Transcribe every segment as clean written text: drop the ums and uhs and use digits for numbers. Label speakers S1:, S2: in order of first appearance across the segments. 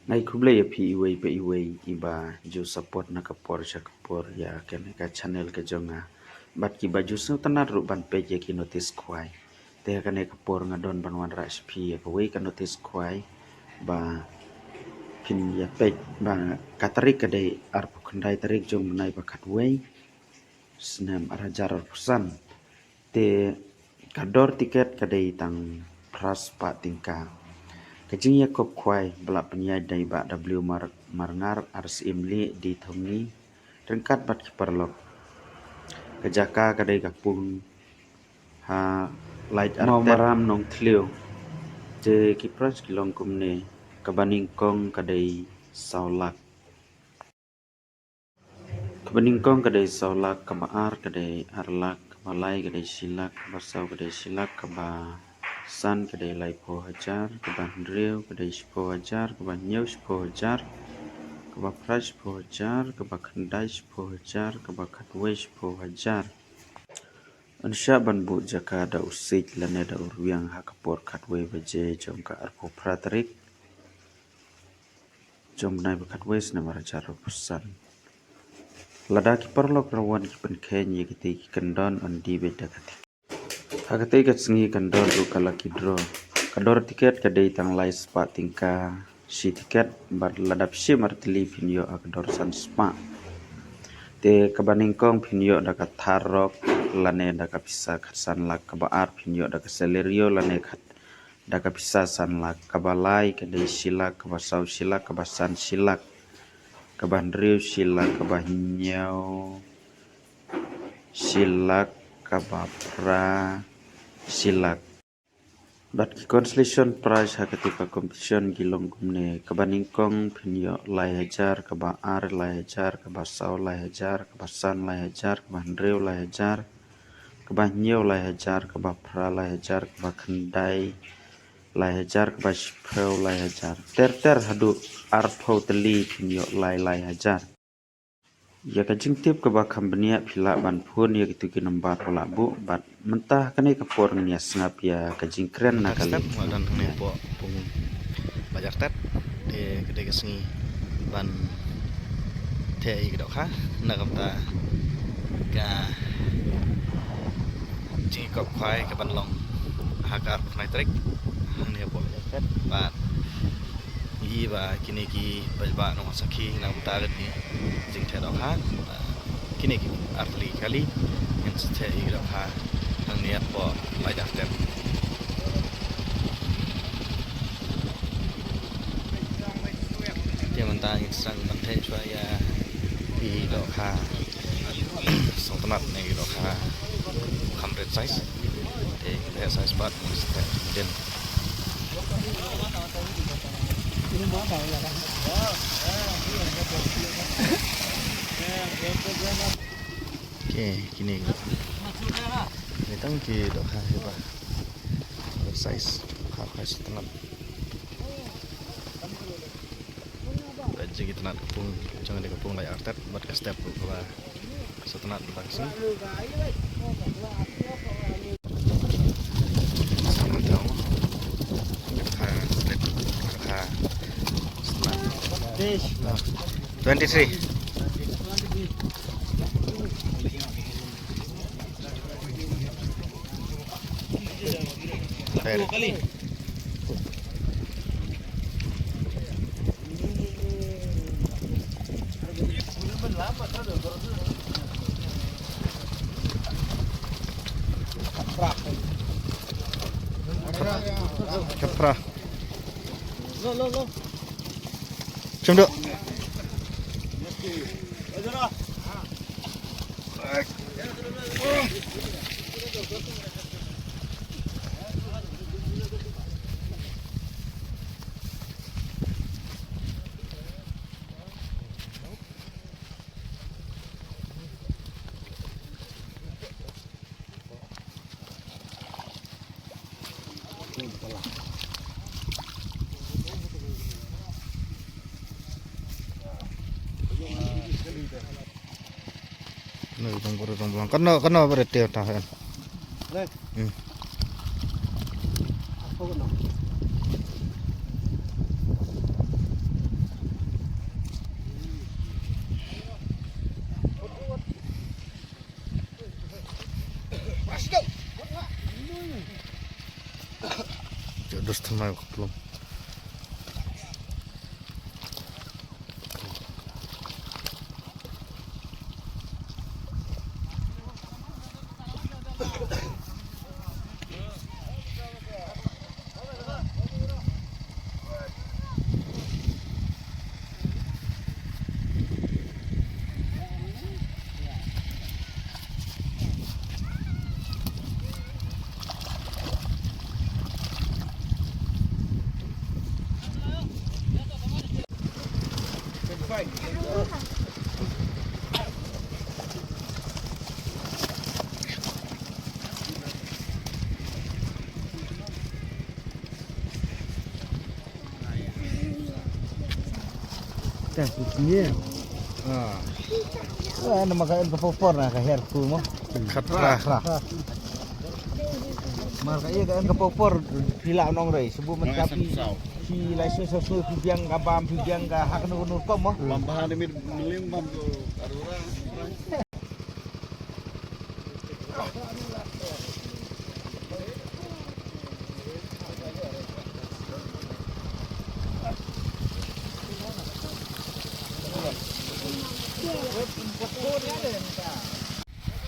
S1: Ngai kublai api iwei iba ju support na kapor sya kapor ya kene ka channel ke jonga bat ki baju su tanar ru ban page ya ki notice kwai te kane kapor ngadon banwan ra sp ya ko wei ka notice kwai ba pin ya page ba katarik kadai ar pukandai tarik jong nai ba kat wei snem arajar pesan te kador tiket kadai tang pras pa tingka kajing ya kop kwai belak penyai dai ba W marangar ars imli di thomni rengkat bat kiparlok kejaka kadai kapung ha light mau maram nong thlio je kipras kilong kumne kabaning kong kadai saulak kabaar kadai arlak kabalai kadai silak basau kadai silak kaba san kadai lai po hajar kaban driu kadai spo hajar kaban nyau spo hajar kaba pras spo hajar kaba khandai spo hajar kaba khatwei spo hajar ansya banbu jaka da usik lane da urwiang hakapor khatwei baje jongka arpo pratrik jom nai bakhatwei sna marajar pusan lada ki perlok rawan ki penkhen ye kiti kendon andi beda kati hakati katsingi kendon ru kalaki draw kador tiket kadai tang lai spa tingka si tiket bar ladap si martili pinyo akador san spa te kabaningkong pinyo dakat tharok lane dakat pisa khatsan lak kabaar pinyo dakat selerio lane khat dakat pisa san lak kabalai kadai silak kabasau silak kabasan silak kabandriu silak kabanyau silak kabapra silak bat ki consolation prize hakati pa competition gilong gumne kabaningkong pinyo lai hajar kabaar lai hajar kabasau lai hajar kabasan lai hajar kabandriu lai hajar kabanyau lai hajar kabapra lai hajar kabakhandai lai hajar kabaspheu lai hajar ter hadu arphau teli pinyo lai hajar ya kajing tip ke bakam benia pila ban pun ya gitu ki nombar pola bu bat mentah kane kapor nia sngap ya kajing keren na kali
S2: dan ne po pung bajak tat de gede kesni ban te i gdo kha na kam ta ka ji kop khai ka ban long hakar mai trik ne po tat bat i ba kini ki ba no sakhi na kam ta ni jing the do kha kini ki arli kali yang te i gdo kha ang niat po bajak tat dia mentah sang banteng cuaya di lokha song temat nih lokha kamret size de size part kemudian oke gini ini tangki lokha hebat size lokha setengah jadi kita nak kepung jangan dikepung lai artet buat ke step ke bawah setelah langsung sama tahu setelah 23 kali Kapra. Lo. Cuma Kena berarti tahan. Terus tenang belum.
S3: Teh kucingnya. Nama kain kepopor nah kahir ku mah.
S2: Khatra.
S3: Marka iya kain kepopor pila nong rei sebelum mencapai si laisnya sesuai pibiang kabam pibiang ka hak nur kom mah.
S4: Lambahan demi melimbang tuh arura.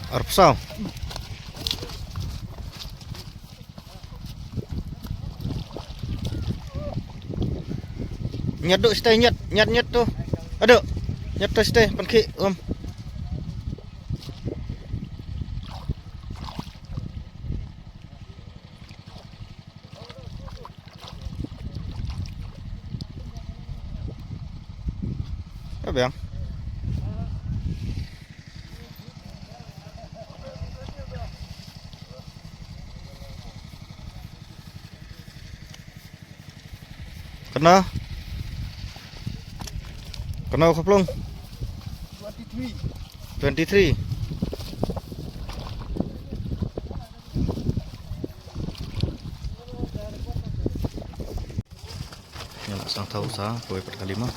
S2: Arep sao. Nyat duk stay nyat tuh. Aduh. Nyat tuh stay panki om. Apa yang? Kena keplung 23. Yang sang tahu sah, kue per kali mah.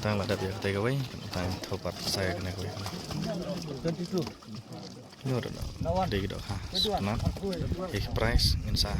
S2: Tang ada biar kita kawai, tang tahu part saya kena kawai.
S3: 22.
S2: Ini udah deh gitu ha. Sebenarnya, price insah.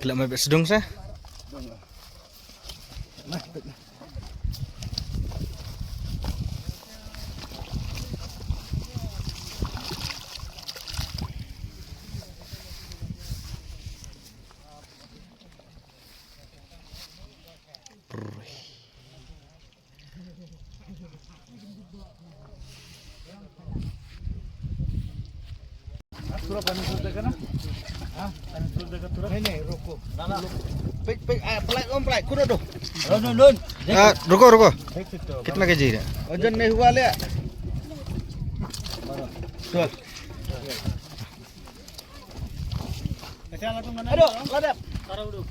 S2: Gila mepet sedung sah.
S3: Ini rokok. Pelak om pelak kudo doh.
S2: Ruko. Kitna kg है?
S3: Ojan नहीं हुआ ले. Tuh. Aduh, ladap. Taruh dulu.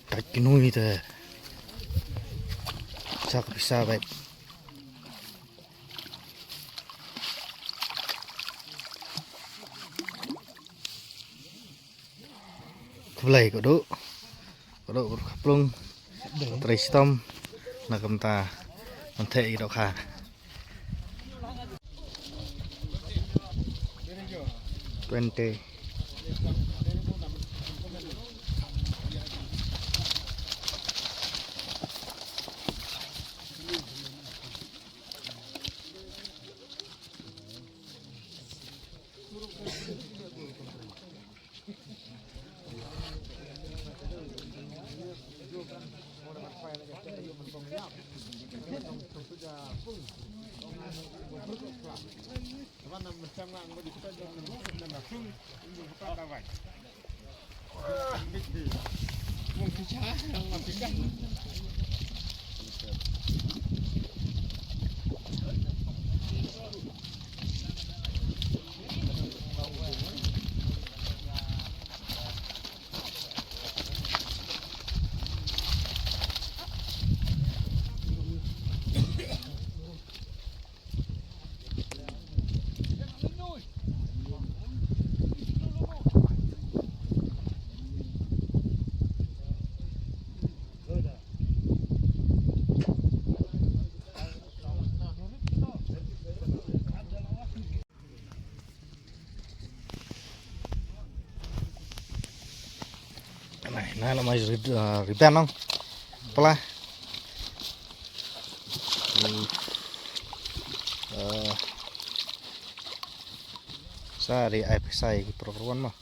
S2: Tak kinui teh. Sak bisa baik. Kulai kodok berkaplung tristom nakam ta nanti idok ha
S3: 20. Nah, là mày riban không? Pala. Sari ai pesai perempuan mah.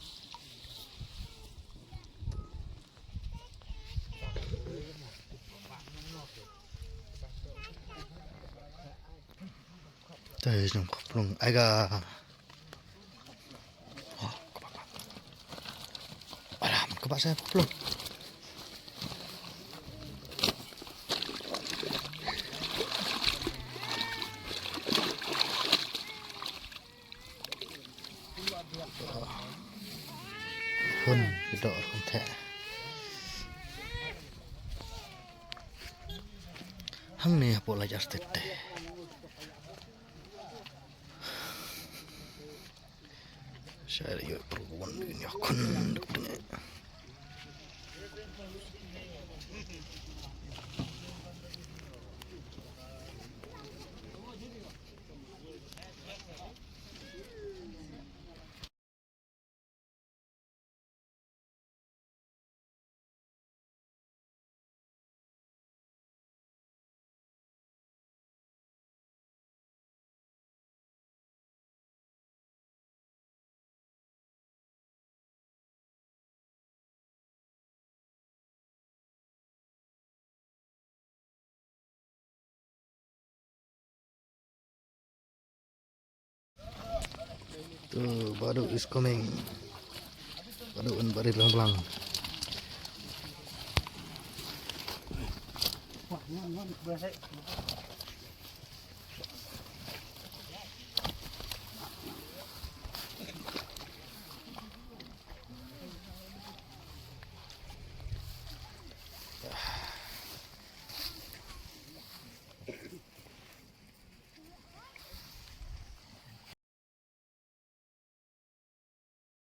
S3: Đây trong plung aga. Alam, ke saya plung. Hun, kita orang teh. Hang ni apa lajar tete. Saya yuk perempuan ini akan dek. Tuh, baru is coming. Baru pelan-pelan.